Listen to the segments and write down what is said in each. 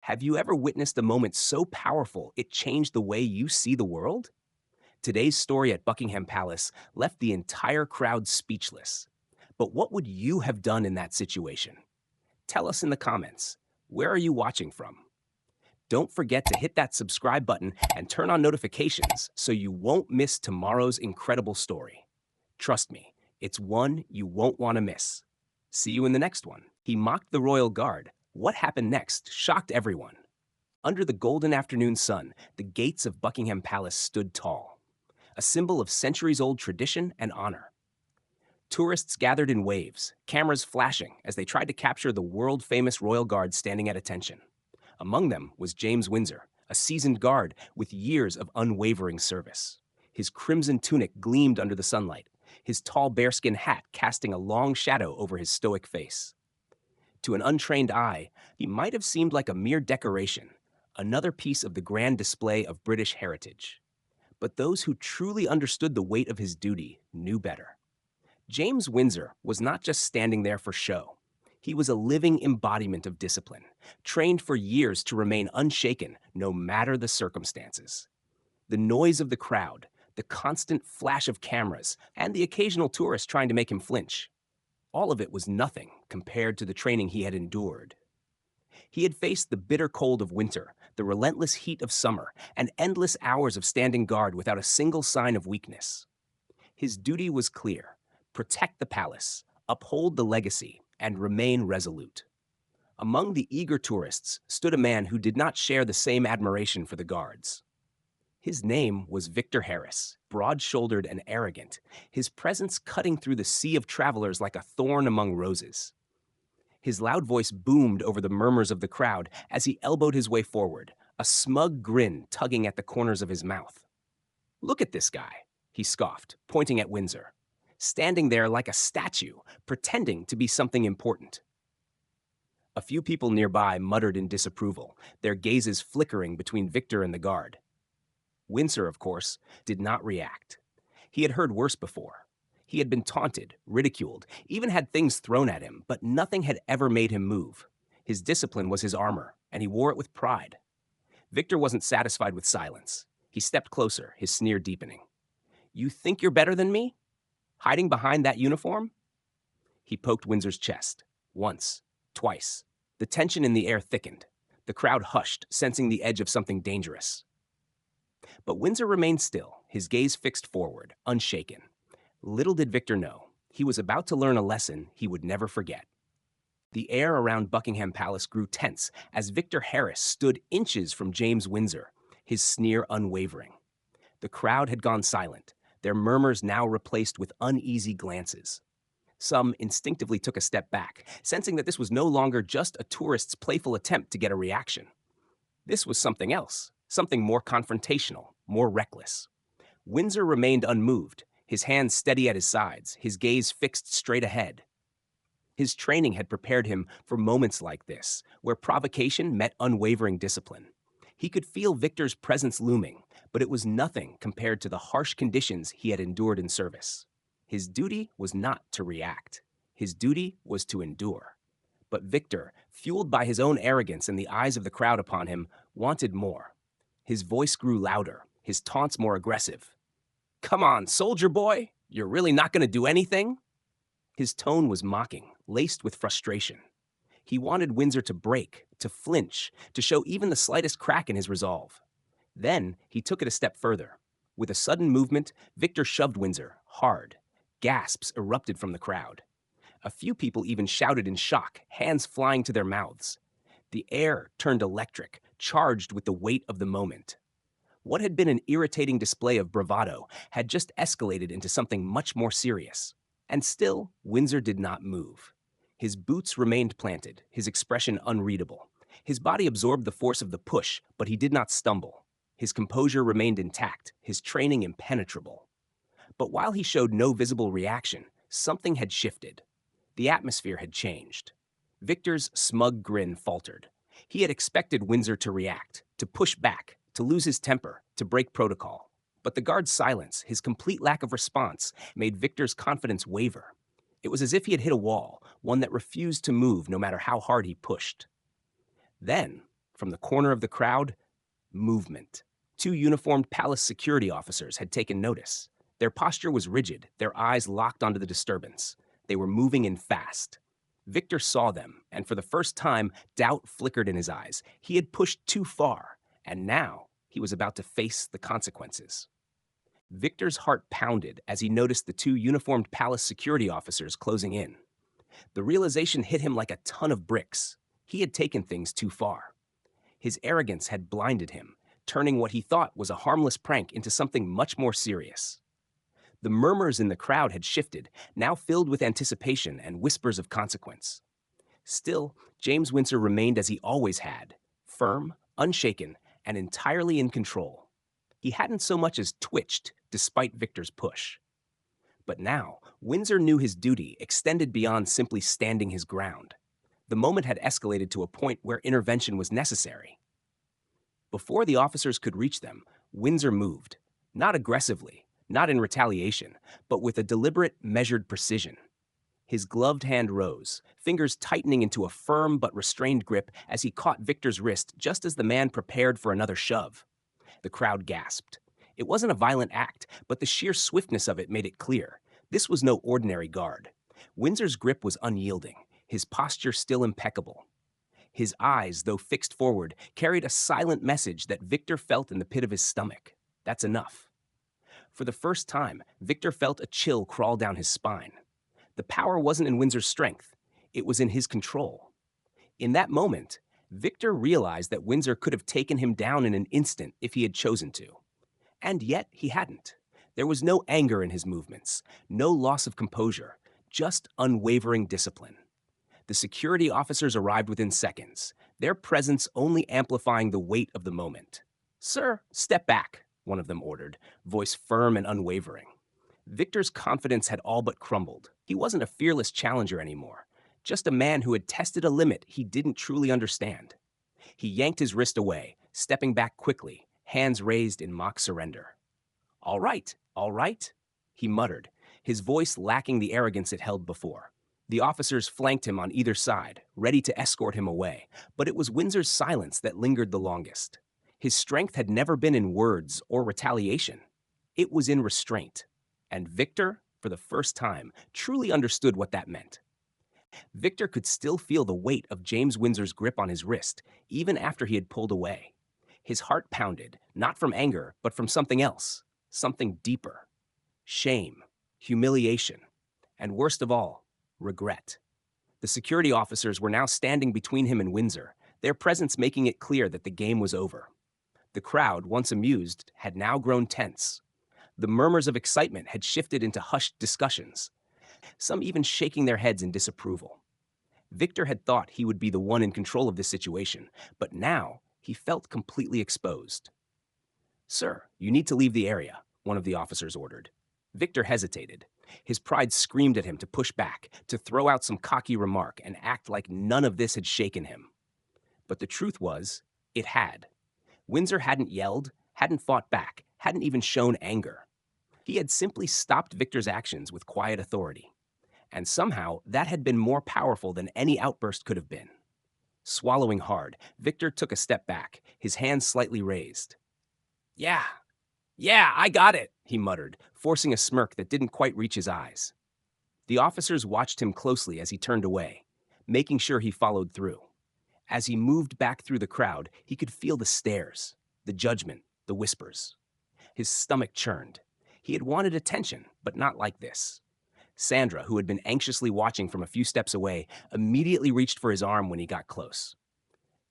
Have you ever witnessed a moment so powerful it changed the way you see the world? Today's story at Buckingham Palace left the entire crowd speechless. But what would you have done in that situation? Tell us in the comments. Where are you watching from? Don't forget to hit that subscribe button and turn on notifications so you won't miss tomorrow's incredible story. Trust me, it's one you won't want to miss. See you in the next one. He mocked the royal guard. What happened next shocked everyone. Under the golden afternoon sun, the gates of Buckingham Palace stood tall, a symbol of centuries-old tradition and honor. Tourists gathered in waves, cameras flashing as they tried to capture the world-famous royal guard standing at attention. Among them was James Windsor, a seasoned guard with years of unwavering service. His crimson tunic gleamed under the sunlight, his tall bearskin hat casting a long shadow over his stoic face. To an untrained eye, he might have seemed like a mere decoration, another piece of the grand display of British heritage. But those who truly understood the weight of his duty knew better. James Windsor was not just standing there for show. He was a living embodiment of discipline, trained for years to remain unshaken no matter the circumstances. The noise of the crowd, the constant flash of cameras, and the occasional tourist trying to make him flinch, all of it was nothing compared to the training he had endured. He had faced the bitter cold of winter, the relentless heat of summer, and endless hours of standing guard without a single sign of weakness. His duty was clear: protect the palace, uphold the legacy, and remain resolute. Among the eager tourists stood a man who did not share the same admiration for the guards. His name was Victor Harris, broad-shouldered and arrogant, his presence cutting through the sea of travelers like a thorn among roses. His loud voice boomed over the murmurs of the crowd as he elbowed his way forward, a smug grin tugging at the corners of his mouth. "Look at this guy," he scoffed, pointing at Windsor, standing there like a statue, pretending to be something important. A few people nearby muttered in disapproval, their gazes flickering between Victor and the guard. Windsor, of course, did not react. He had heard worse before. He had been taunted, ridiculed, even had things thrown at him, but nothing had ever made him move. His discipline was his armor, and he wore it with pride. Victor wasn't satisfied with silence. He stepped closer, his sneer deepening. "You think you're better than me? Hiding behind that uniform?" He poked Windsor's chest. Once, twice. The tension in the air thickened. The crowd hushed, sensing the edge of something dangerous. But Windsor remained still, his gaze fixed forward, unshaken. Little did Victor know, he was about to learn a lesson he would never forget. The air around Buckingham Palace grew tense as Victor Harris stood inches from James Windsor, his sneer unwavering. The crowd had gone silent, their murmurs now replaced with uneasy glances. Some instinctively took a step back, sensing that this was no longer just a tourist's playful attempt to get a reaction. This was something else, something more confrontational, more reckless. Windsor remained unmoved, his hands steady at his sides, his gaze fixed straight ahead. His training had prepared him for moments like this, where provocation met unwavering discipline. He could feel Victor's presence looming, but it was nothing compared to the harsh conditions he had endured in service. His duty was not to react. His duty was to endure. But Victor, fueled by his own arrogance and the eyes of the crowd upon him, wanted more. His voice grew louder, his taunts more aggressive. "Come on, soldier boy! You're really not going to do anything?" His tone was mocking, laced with frustration. He wanted Windsor to break, to flinch, to show even the slightest crack in his resolve. Then he took it a step further. With a sudden movement, Victor shoved Windsor, hard. Gasps erupted from the crowd. A few people even shouted in shock, hands flying to their mouths. The air turned electric, charged with the weight of the moment. What had been an irritating display of bravado had just escalated into something much more serious. And still, Windsor did not move. His boots remained planted, his expression unreadable. His body absorbed the force of the push, but he did not stumble. His composure remained intact, his training impenetrable. But while he showed no visible reaction, something had shifted. The atmosphere had changed. Victor's smug grin faltered. He had expected Windsor to react, to push back, to lose his temper, to break protocol. But the guard's silence, his complete lack of response, made Victor's confidence waver. It was as if he had hit a wall, one that refused to move no matter how hard he pushed. Then, from the corner of the crowd, movement. Two uniformed palace security officers had taken notice. Their posture was rigid, their eyes locked onto the disturbance. They were moving in fast. Victor saw them, and for the first time, doubt flickered in his eyes. He had pushed too far, and now he was about to face the consequences. Victor's heart pounded as he noticed the two uniformed palace security officers closing in. The realization hit him like a ton of bricks. He had taken things too far. His arrogance had blinded him, turning what he thought was a harmless prank into something much more serious. The murmurs in the crowd had shifted, now filled with anticipation and whispers of consequence. Still, James Windsor remained as he always had, firm, unshaken, and entirely in control. He hadn't so much as twitched, despite Victor's push. But now, Windsor knew his duty extended beyond simply standing his ground. The moment had escalated to a point where intervention was necessary. Before the officers could reach them, Windsor moved, not aggressively, not in retaliation, but with a deliberate, measured precision. His gloved hand rose, fingers tightening into a firm but restrained grip as he caught Victor's wrist just as the man prepared for another shove. The crowd gasped. It wasn't a violent act, but the sheer swiftness of it made it clear. This was no ordinary guard. Windsor's grip was unyielding, his posture still impeccable. His eyes, though fixed forward, carried a silent message that Victor felt in the pit of his stomach. That's enough. For the first time, Victor felt a chill crawl down his spine. The power wasn't in Windsor's strength. It was in his control. In that moment, Victor realized that Windsor could have taken him down in an instant if he had chosen to. And yet he hadn't. There was no anger in his movements, no loss of composure, just unwavering discipline. The security officers arrived within seconds, their presence only amplifying the weight of the moment. "Sir, step back," one of them ordered, voice firm and unwavering. Victor's confidence had all but crumbled. He wasn't a fearless challenger anymore, just a man who had tested a limit he didn't truly understand. He yanked his wrist away, stepping back quickly, hands raised in mock surrender. All right," he muttered, his voice lacking the arrogance it held before. The officers flanked him on either side, ready to escort him away, but it was Windsor's silence that lingered the longest. His strength had never been in words or retaliation. It was in restraint. And Victor, for the first time, truly understood what that meant. Victor could still feel the weight of James Windsor's grip on his wrist, even after he had pulled away. His heart pounded, not from anger, but from something else, something deeper. Shame, humiliation, and worst of all, regret. The security officers were now standing between him and Windsor, their presence making it clear that the game was over. The crowd, once amused, had now grown tense. The murmurs of excitement had shifted into hushed discussions, some even shaking their heads in disapproval. Victor had thought he would be the one in control of this situation, but now he felt completely exposed. "Sir, you need to leave the area," one of the officers ordered. Victor hesitated. His pride screamed at him to push back, to throw out some cocky remark and act like none of this had shaken him. But the truth was, it had. Windsor hadn't yelled, hadn't fought back, hadn't even shown anger. He had simply stopped Victor's actions with quiet authority. And somehow, that had been more powerful than any outburst could have been. Swallowing hard, Victor took a step back, his hands slightly raised. Yeah, I got it," he muttered, forcing a smirk that didn't quite reach his eyes. The officers watched him closely as he turned away, making sure he followed through. As he moved back through the crowd, he could feel the stares, the judgment, the whispers. His stomach churned. He had wanted attention, but not like this. Sandra, who had been anxiously watching from a few steps away, immediately reached for his arm when he got close.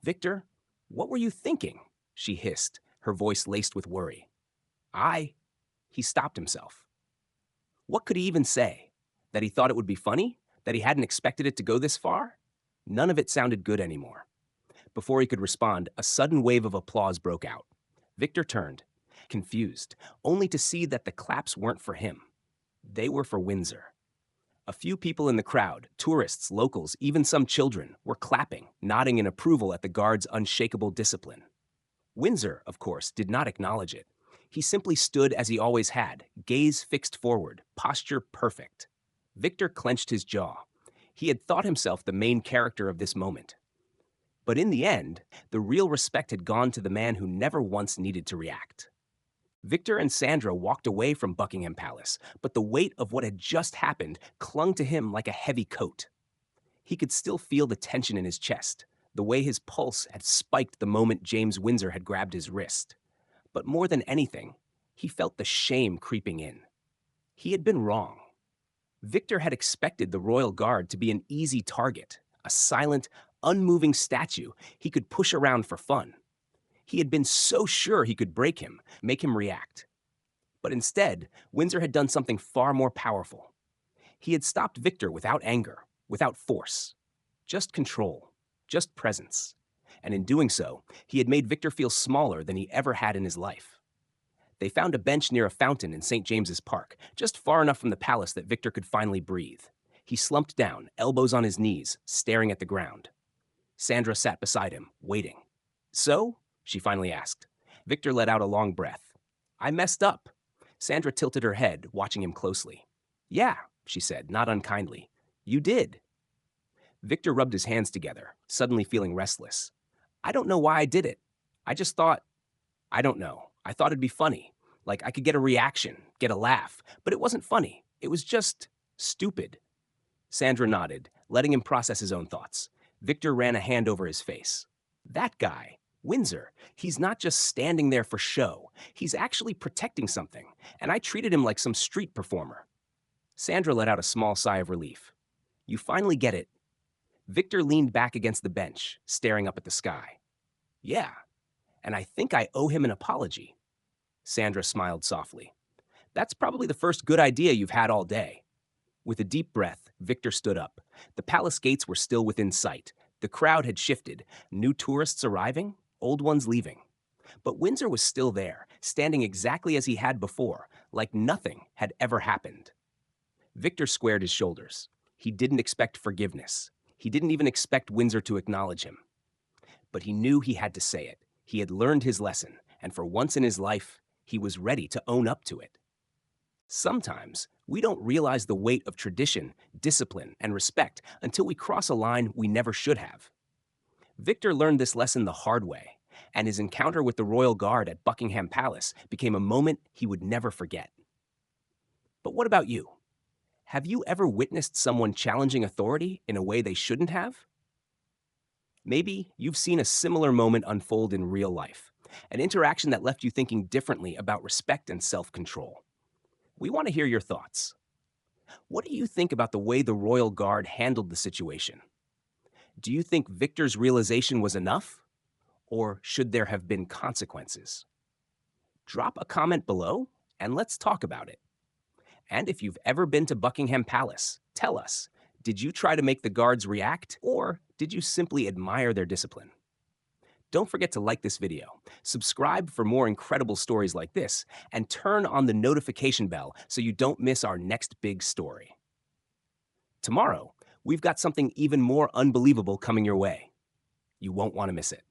"Victor, what were you thinking?" she hissed, her voice laced with worry. He stopped himself. What could he even say? That he thought it would be funny? That he hadn't expected it to go this far? None of it sounded good anymore. Before he could respond, a sudden wave of applause broke out. Victor turned, confused, only to see that the claps weren't for him. They were for Windsor. A few people in the crowd, tourists, locals, even some children, were clapping, nodding in approval at the guard's unshakable discipline. Windsor, of course, did not acknowledge it. He simply stood as he always had, gaze fixed forward, posture perfect. Victor clenched his jaw. He had thought himself the main character of this moment. But in the end, the real respect had gone to the man who never once needed to react. Victor and Sandra walked away from Buckingham Palace, but the weight of what had just happened clung to him like a heavy coat. He could still feel the tension in his chest, the way his pulse had spiked the moment James Windsor had grabbed his wrist. But more than anything, he felt the shame creeping in. He had been wrong. Victor had expected the royal guard to be an easy target, a silent, unmoving statue he could push around for fun. He had been so sure he could break him, make him react. But instead, Windsor had done something far more powerful. He had stopped Victor without anger, without force, just control, just presence. And in doing so, he had made Victor feel smaller than he ever had in his life. They found a bench near a fountain in St. James's Park, just far enough from the palace that Victor could finally breathe. He slumped down, elbows on his knees, staring at the ground. Sandra sat beside him, waiting. "So?" she finally asked. Victor let out a long breath. "I messed up." Sandra tilted her head, watching him closely. "Yeah," she said, not unkindly. "You did." Victor rubbed his hands together, suddenly feeling restless. "I don't know why I did it. I just thought, I don't know. I thought it'd be funny. Like I could get a reaction, get a laugh. But it wasn't funny. It was just stupid." Sandra nodded, letting him process his own thoughts. Victor ran a hand over his face. "That guy, Windsor, he's not just standing there for show. He's actually protecting something, and I treated him like some street performer." Sandra let out a small sigh of relief. "You finally get it." Victor leaned back against the bench, staring up at the sky. "Yeah, and I think I owe him an apology." Sandra smiled softly. "That's probably the first good idea you've had all day." With a deep breath, Victor stood up. The palace gates were still within sight. The crowd had shifted, new tourists arriving, old ones leaving. But Windsor was still there, standing exactly as he had before, like nothing had ever happened. Victor squared his shoulders. He didn't expect forgiveness. He didn't even expect Windsor to acknowledge him. But he knew he had to say it. He had learned his lesson, and for once in his life, he was ready to own up to it. Sometimes, we don't realize the weight of tradition, discipline, and respect until we cross a line we never should have. Victor learned this lesson the hard way, and his encounter with the royal guard at Buckingham Palace became a moment he would never forget. But what about you? Have you ever witnessed someone challenging authority in a way they shouldn't have? Maybe you've seen a similar moment unfold in real life, an interaction that left you thinking differently about respect and self-control. We want to hear your thoughts. What do you think about the way the royal guard handled the situation? Do you think Victor's realization was enough? Or should there have been consequences? Drop a comment below and let's talk about it. And if you've ever been to Buckingham Palace, tell us, did you try to make the guards react or did you simply admire their discipline? Don't forget to like this video, subscribe for more incredible stories like this, and turn on the notification bell so you don't miss our next big story. Tomorrow, we've got something even more unbelievable coming your way. You won't want to miss it.